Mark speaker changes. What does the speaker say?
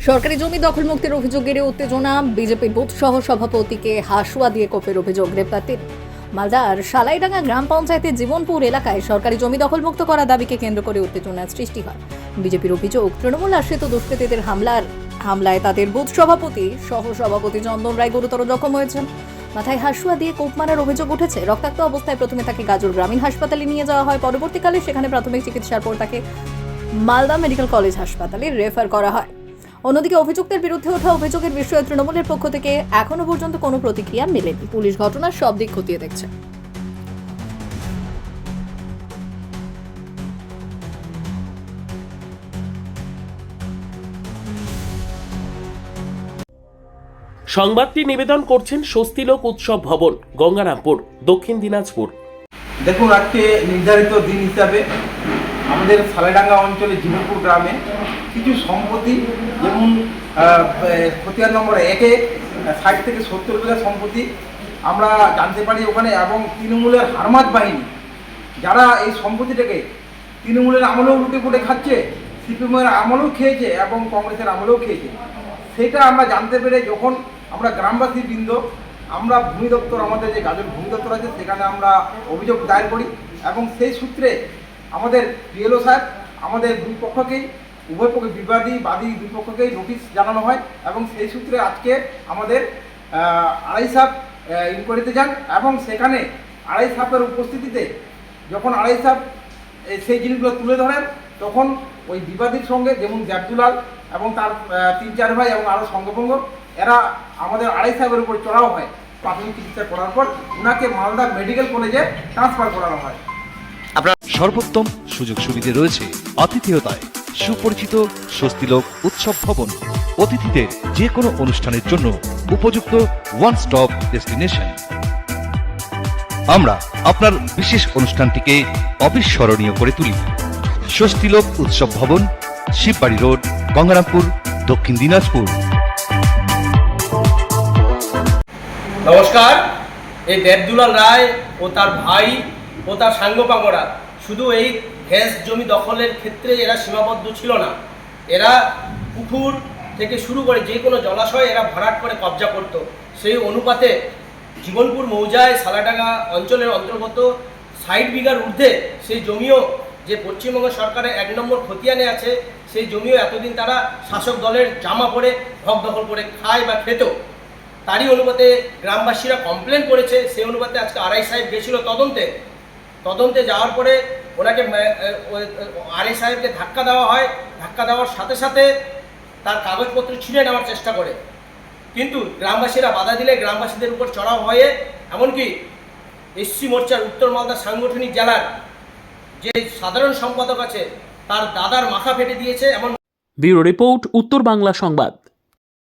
Speaker 1: সরকারি জমি দখল মুক্তির অভিযোগ ঘিরে উত্তেজনা। বিজেপির বুথ সহ সভাপতিকে হাসুয়া দিয়ে কোপের অভিযোগ, গ্রেপ্তার ৩। মালদার সালাইডাঙ্গা গ্রাম পঞ্চায়েতের জীবনপুর এলাকায় সরকারি জমি দখল মুক্ত করার দাবিকে কেন্দ্র করে উত্তেজনার সৃষ্টি হয়। বিজেপির অভিযোগ, তৃণমূল আশ্রিত দুষ্কৃতীদের হামলায় তাদের বুথ সভাপতি সহ সভাপতি চন্দন রায় গুরুতর জখম হয়েছেন। মাথায় হাসুয়া দিয়ে কোপ মারার অভিযোগ উঠেছে। রক্তাক্ত অবস্থায় প্রথমে তাকে গাজল গ্রামীণ হাসপাতালে নিয়ে যাওয়া হয়। পরবর্তীকালে সেখানে প্রাথমিক চিকিৎসার পর তাকে মালদা মেডিকেল কলেজ হাসপাতালে রেফার করা হয়। অন্যদিকে অভিযুক্তের বিরুদ্ধে ওঠা অভিযোগের বিষয়ে তৃণমূলের পক্ষ থেকে এখনো পর্যন্ত কোনো প্রতিক্রিয়া মেলেনি। পুলিশ ঘটনার সব দিক খতিয়ে দেখছে।
Speaker 2: সংবাদটি নিবেদন করছেন স্বস্তিলোক উৎসব ভবন, গঙ্গারামপুর, দক্ষিণ দিনাজপুর।
Speaker 3: দেখুন, আজকে নির্ধারিত দিন হিসাবে আমাদের সালাইডাঙ্গা অঞ্চলে জীবনপুর গ্রামে কিছু সম্পত্তি, যেমন খতিয়ান নম্বর 1-এ 60 থেকে 70 বিঘা সম্পত্তি আমরা জানতে পারি ওখানে, এবং তৃণমূলের হারমাত বাহিনী যারা এই সম্পত্তিটাকে তৃণমূলের আমলেও লুটে পুটে খাচ্ছে, সিপিএমের আমলেও খেয়েছে এবং কংগ্রেসের আমলেও খেয়েছে, সেটা আমরা জানতে পেরে যখন আমরা গ্রামবাসী বৃন্দ আমরা ভূমি দপ্তর, আমাদের যে গাজল ভূমি দপ্তর আছে সেখানে আমরা অভিযোগ দায়ের করি, এবং সেই সূত্রে আমাদের পিএলও সাহেব আমাদের দুই পক্ষকেই, উভয় পক্ষে বিবাদী বাদী দুই পক্ষকেই নোটিশ জানানো হয়, এবং সেই সূত্রে আজকে আমাদের আড়াই সাহেব ইনকোয়ারিতে যান, এবং সেখানে আড়াই সাহেবের উপস্থিতিতে যখন আড়াই সাহেব সেই জিনিসগুলো তুলে ধরেন, তখন ওই বিবাদীর সঙ্গে, যেমন দেবদুলাল এবং তার 3-4 ভাই এবং আরও সঙ্গভঙ্গ, এরা আমাদের আড়াই সাহেবের উপর চড়াও হয়। প্রাথমিক চিকিৎসা করার পর ওনাকে মালদা মেডিকেল কলেজে ট্রান্সফার করানো হয়।
Speaker 4: আপনার সর্বোত্তম সুযোগ সুবিধে রয়েছে আতিথেয়তায় সুপরিচিত স্বস্তিলোক উৎসব ভবন। অতিথিদের যে কোনো অনুষ্ঠানের জন্য উপযুক্ত ওয়ান স্টপ ডেস্টিনেশন। আমরা আপনার বিশেষ অনুষ্ঠানটিকে অবিস্মরণীয় করে তুলি। স্বস্তিলোক উৎসব ভবন, শিববাড়ি রোড, গঙ্গারামপুর, দক্ষিণ দিনাজপুর।
Speaker 5: নমস্কার। এই দেবদুলাল রায় ও তার ভাই ও তার সাঙ্গপাঙ্গরা শুধু এই গ্যাস জমি দখলের ক্ষেত্রে এরা সীমাবদ্ধ ছিল না, এরা পুকুর থেকে শুরু করে যে কোনো জলাশয় এরা ভরাট করে কবজা করত। সেই অনুপাতে জীবনপুর মৌজায় সালাডাঙ্গা অঞ্চলের অন্তর্গত 60 বিঘার ঊর্ধ্বে সেই জমিও, যে পশ্চিমবঙ্গ সরকারের 1 নম্বর খতিয়ানে আছে, সেই জমিও এতদিন তারা শাসক দলের জামা পরে হক দখল করে খায় বা খেত। তারই অনুপাতে গ্রামবাসীরা কমপ্লেন করেছে। সেই অনুপাতে আজকে আড়াই সাহেব গেছিল তদন্তে যাওয়ার পরে ওনাকে আড়াই সাহেবকে ধাক্কা দেওয়া হয়। ধাক্কা দেওয়ার সাথে সাথে তার কাগজপত্র ছিঁড়ে নেওয়ার চেষ্টা করে, কিন্তু গ্রামবাসীরা বাধা দিলে গ্রামবাসীদের উপর চড়াও হয়ে এমনকি এসসি মোর্চার উত্তর মালদা সাংগঠনিক জেলার যে সাধারণ সম্পাদক আছে তার দাদার মাথা ফেটে দিয়েছে। এমন
Speaker 2: ব্যুরো রিপোর্ট, উত্তর বাংলা সংবাদ।